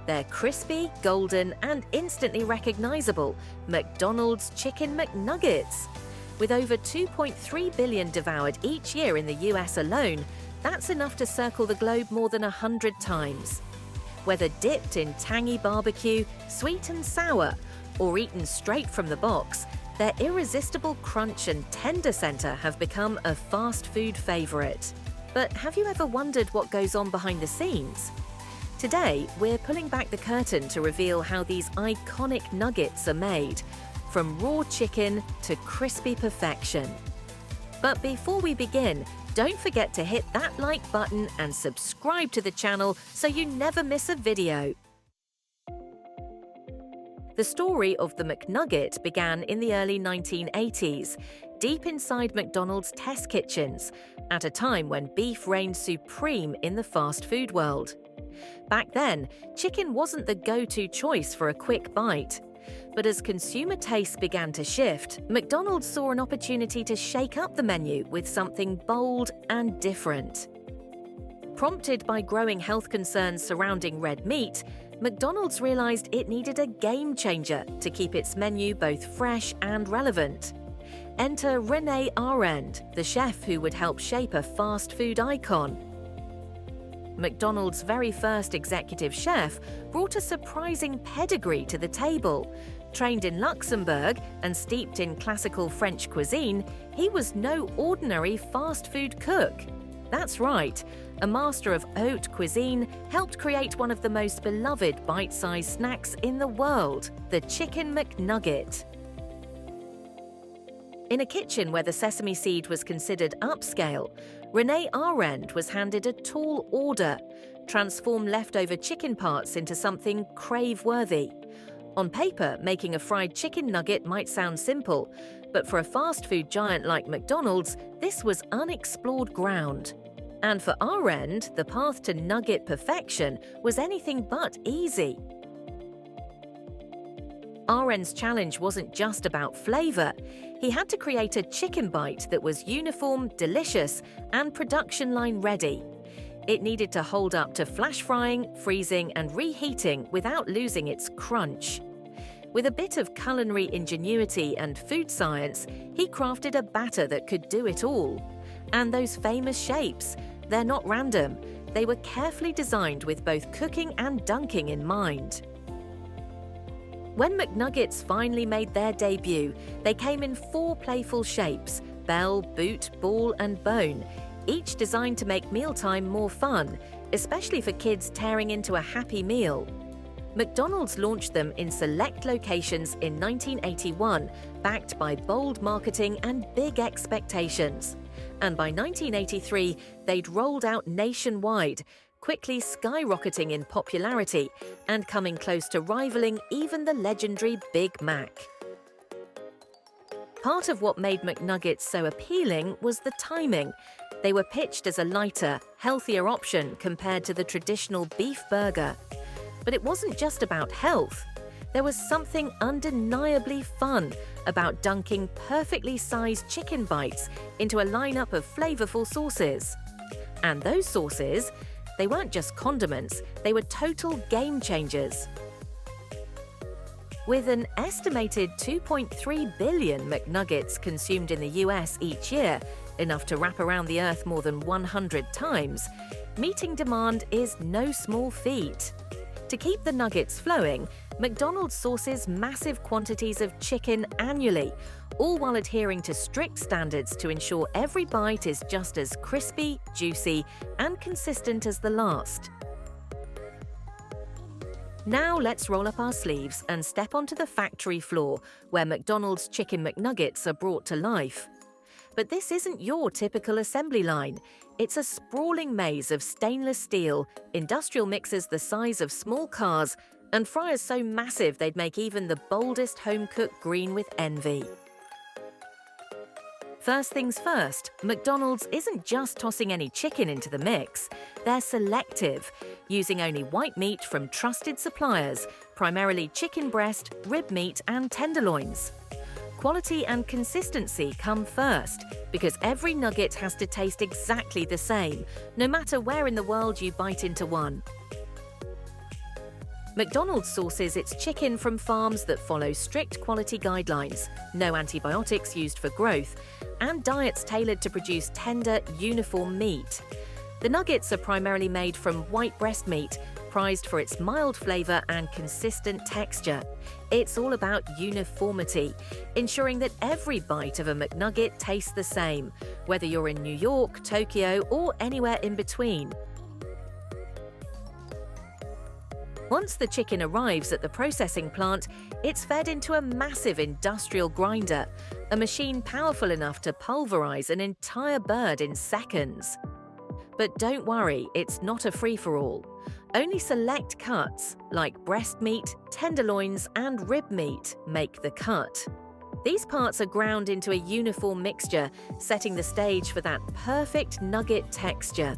They're crispy, golden, and instantly recognizable McDonald's Chicken McNuggets. With over 2.3 billion devoured each year in the US alone, that's enough to circle the globe more than 100 times. Whether dipped in tangy barbecue, sweet and sour, or eaten straight from the box, their irresistible crunch and tender center have become a fast food favorite. But have you ever wondered what goes on behind the scenes? Today, we're pulling back the curtain to reveal how these iconic nuggets are made, from raw chicken to crispy perfection. But before we begin, don't forget to hit that like button and subscribe to the channel so you never miss a video. The story of the McNugget began in the early 1980s, deep inside McDonald's test kitchens, at a time when beef reigned supreme in the fast food world. Back then, chicken wasn't the go-to choice for a quick bite. But as consumer tastes began to shift, McDonald's saw an opportunity to shake up the menu with something bold and different. Prompted by growing health concerns surrounding red meat, McDonald's realized it needed a game changer to keep its menu both fresh and relevant. Enter René Arend, the chef who would help shape a fast food icon. McDonald's very first executive chef brought a surprising pedigree to the table. Trained in Luxembourg and steeped in classical French cuisine, he was no ordinary fast food cook. That's right, a master of haute cuisine helped create one of the most beloved bite-sized snacks in the world, the Chicken McNugget. In a kitchen where the sesame seed was considered upscale, René Arend was handed a tall order: transform leftover chicken parts into something crave-worthy. On paper, making a fried chicken nugget might sound simple, but for a fast food giant like McDonald's, this was unexplored ground. And for Arend, the path to nugget perfection was anything but easy. Arend's challenge wasn't just about flavor. He had to create a chicken bite that was uniform, delicious, and production line ready. It needed to hold up to flash frying, freezing, and reheating without losing its crunch. With a bit of culinary ingenuity and food science, he crafted a batter that could do it all. And those famous shapes, they're not random. They were carefully designed with both cooking and dunking in mind. When McNuggets finally made their debut, they came in 4 playful shapes: bell, boot, ball, and bone, each designed to make mealtime more fun, especially for kids tearing into a happy meal. McDonald's launched them in select locations in 1981, backed by bold marketing and big expectations. And by 1983, they'd rolled out nationwide, quickly skyrocketing in popularity and coming close to rivaling even the legendary Big Mac. Part of what made McNuggets so appealing was the timing. They were pitched as a lighter, healthier option compared to the traditional beef burger. But it wasn't just about health. There was something undeniably fun about dunking perfectly sized chicken bites into a lineup of flavorful sauces. And those sauces, they weren't just condiments, they were total game changers. With an estimated 2.3 billion McNuggets consumed in the US each year, enough to wrap around the Earth more than 100 times, meeting demand is no small feat. To keep the nuggets flowing, McDonald's sources massive quantities of chicken annually, all while adhering to strict standards to ensure every bite is just as crispy, juicy, and consistent as the last. Now let's roll up our sleeves and step onto the factory floor, where McDonald's Chicken McNuggets are brought to life. But this isn't your typical assembly line. It's a sprawling maze of stainless steel, industrial mixers the size of small cars, and fryers so massive they'd make even the boldest home cook green with envy. First things first, McDonald's isn't just tossing any chicken into the mix. They're selective, using only white meat from trusted suppliers, primarily chicken breast, rib meat, and tenderloins. Quality and consistency come first, because every nugget has to taste exactly the same, no matter where in the world you bite into one. McDonald's sources its chicken from farms that follow strict quality guidelines, no antibiotics used for growth, and diets tailored to produce tender, uniform meat. The nuggets are primarily made from white breast meat, prized for its mild flavor and consistent texture. It's all about uniformity, ensuring that every bite of a McNugget tastes the same, whether you're in New York, Tokyo, or anywhere in between. Once the chicken arrives at the processing plant, it's fed into a massive industrial grinder, a machine powerful enough to pulverize an entire bird in seconds. But don't worry, it's not a free-for-all. Only select cuts, like breast meat, tenderloins, and rib meat, make the cut. These parts are ground into a uniform mixture, setting the stage for that perfect nugget texture.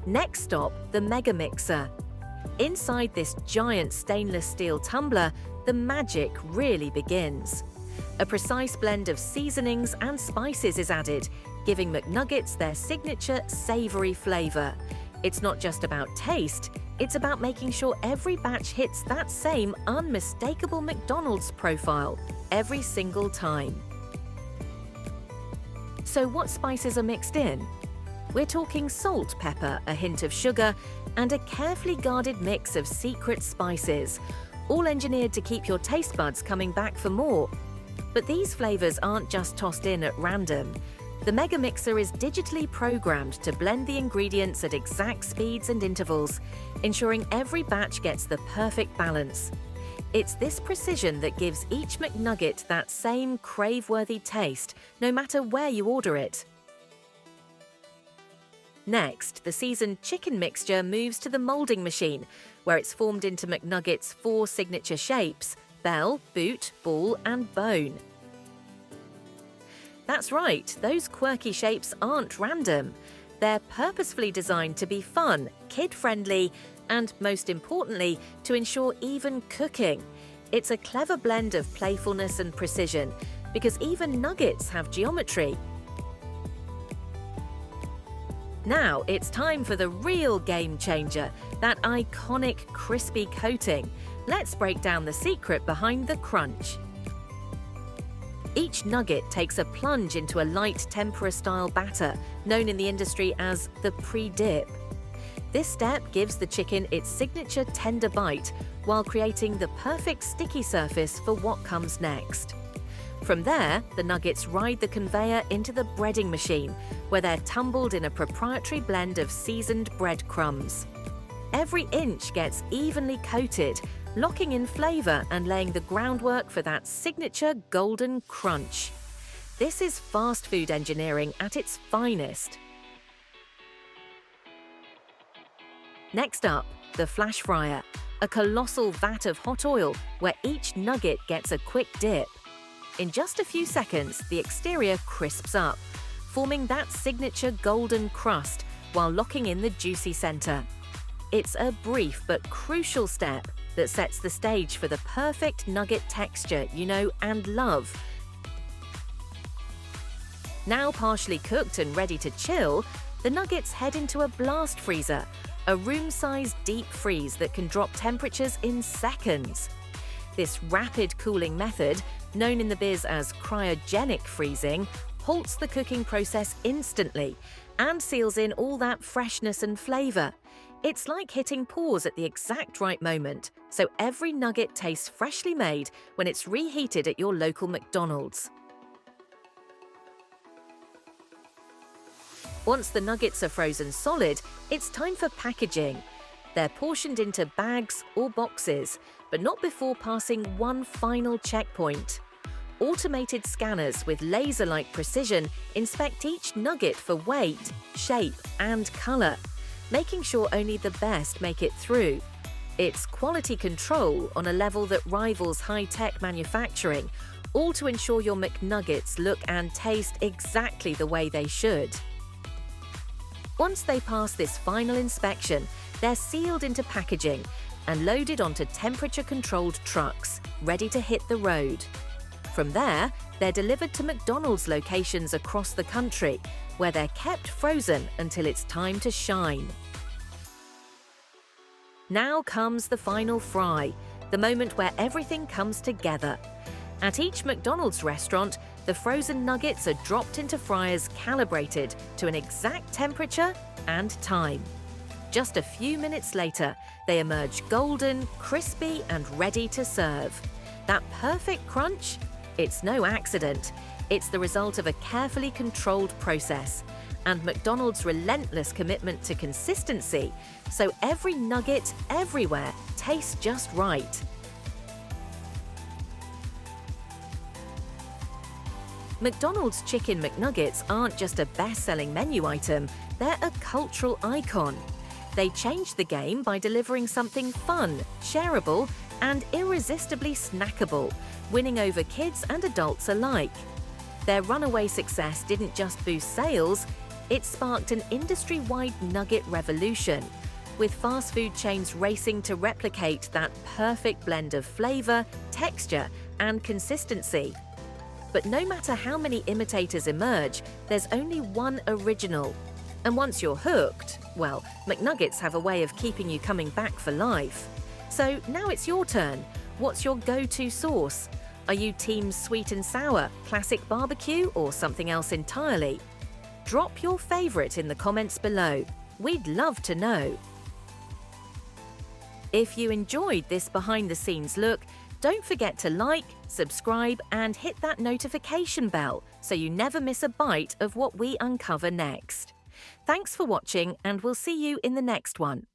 Next stop, the mega mixer. Inside this giant stainless steel tumbler, the magic really begins. A precise blend of seasonings and spices is added, giving McNuggets their signature savory flavor. It's not just about taste, it's about making sure every batch hits that same unmistakable McDonald's profile every single time. So what spices are mixed in? We're talking salt, pepper, a hint of sugar, and a carefully guarded mix of secret spices, all engineered to keep your taste buds coming back for more. But these flavors aren't just tossed in at random. The Mega Mixer is digitally programmed to blend the ingredients at exact speeds and intervals, ensuring every batch gets the perfect balance. It's this precision that gives each McNugget that same crave-worthy taste, no matter where you order it. Next, the seasoned chicken mixture moves to the molding machine, where it's formed into McNugget's 4 signature shapes: bell, boot, ball, and bone. That's right, those quirky shapes aren't random. They're purposefully designed to be fun, kid-friendly, and most importantly, to ensure even cooking. It's a clever blend of playfulness and precision, because even nuggets have geometry. Now it's time for the real game changer, that iconic crispy coating. Let's break down the secret behind the crunch. Each nugget takes a plunge into a light tempura-style batter, known in the industry as the pre-dip. This step gives the chicken its signature tender bite, while creating the perfect sticky surface for what comes next. From there, the nuggets ride the conveyor into the breading machine, where they're tumbled in a proprietary blend of seasoned breadcrumbs. Every inch gets evenly coated, locking in flavor and laying the groundwork for that signature golden crunch. This is fast food engineering at its finest. Next up, the flash fryer, a colossal vat of hot oil where each nugget gets a quick dip. In just a few seconds, the exterior crisps up, forming that signature golden crust while locking in the juicy center. It's a brief but crucial step that sets the stage for the perfect nugget texture you know and love. Now partially cooked and ready to chill, the nuggets head into a blast freezer, a room-sized deep freeze that can drop temperatures in seconds. This rapid cooling method, known in the biz as cryogenic freezing, halts the cooking process instantly and seals in all that freshness and flavor. It's like hitting pause at the exact right moment, so every nugget tastes freshly made when it's reheated at your local McDonald's. Once the nuggets are frozen solid, it's time for packaging. They're portioned into bags or boxes, but not before passing one final checkpoint. Automated scanners with laser-like precision inspect each nugget for weight, shape, and color, making sure only the best make it through. It's quality control on a level that rivals high-tech manufacturing, all to ensure your McNuggets look and taste exactly the way they should. Once they pass this final inspection, they're sealed into packaging and loaded onto temperature-controlled trucks, ready to hit the road. From there, they're delivered to McDonald's locations across the country, where they're kept frozen until it's time to shine. Now comes the final fry, the moment where everything comes together. At each McDonald's restaurant, the frozen nuggets are dropped into fryers calibrated to an exact temperature and time. Just a few minutes later, they emerge golden, crispy, and ready to serve. That perfect crunch? It's no accident. It's the result of a carefully controlled process and McDonald's relentless commitment to consistency, so every nugget everywhere tastes just right. McDonald's Chicken McNuggets aren't just a best-selling menu item, they're a cultural icon. They changed the game by delivering something fun, shareable, and irresistibly snackable, winning over kids and adults alike. Their runaway success didn't just boost sales, it sparked an industry-wide nugget revolution, with fast food chains racing to replicate that perfect blend of flavor, texture, and consistency. But no matter how many imitators emerge, there's only one original. And once you're hooked, well, McNuggets have a way of keeping you coming back for life. So now it's your turn. What's your go-to sauce? Are you team sweet and sour, classic barbecue, or something else entirely? Drop your favorite in the comments below. We'd love to know. If you enjoyed this behind-the-scenes look, don't forget to like, subscribe, and hit that notification bell so you never miss a bite of what we uncover next. Thanks for watching, and we'll see you in the next one.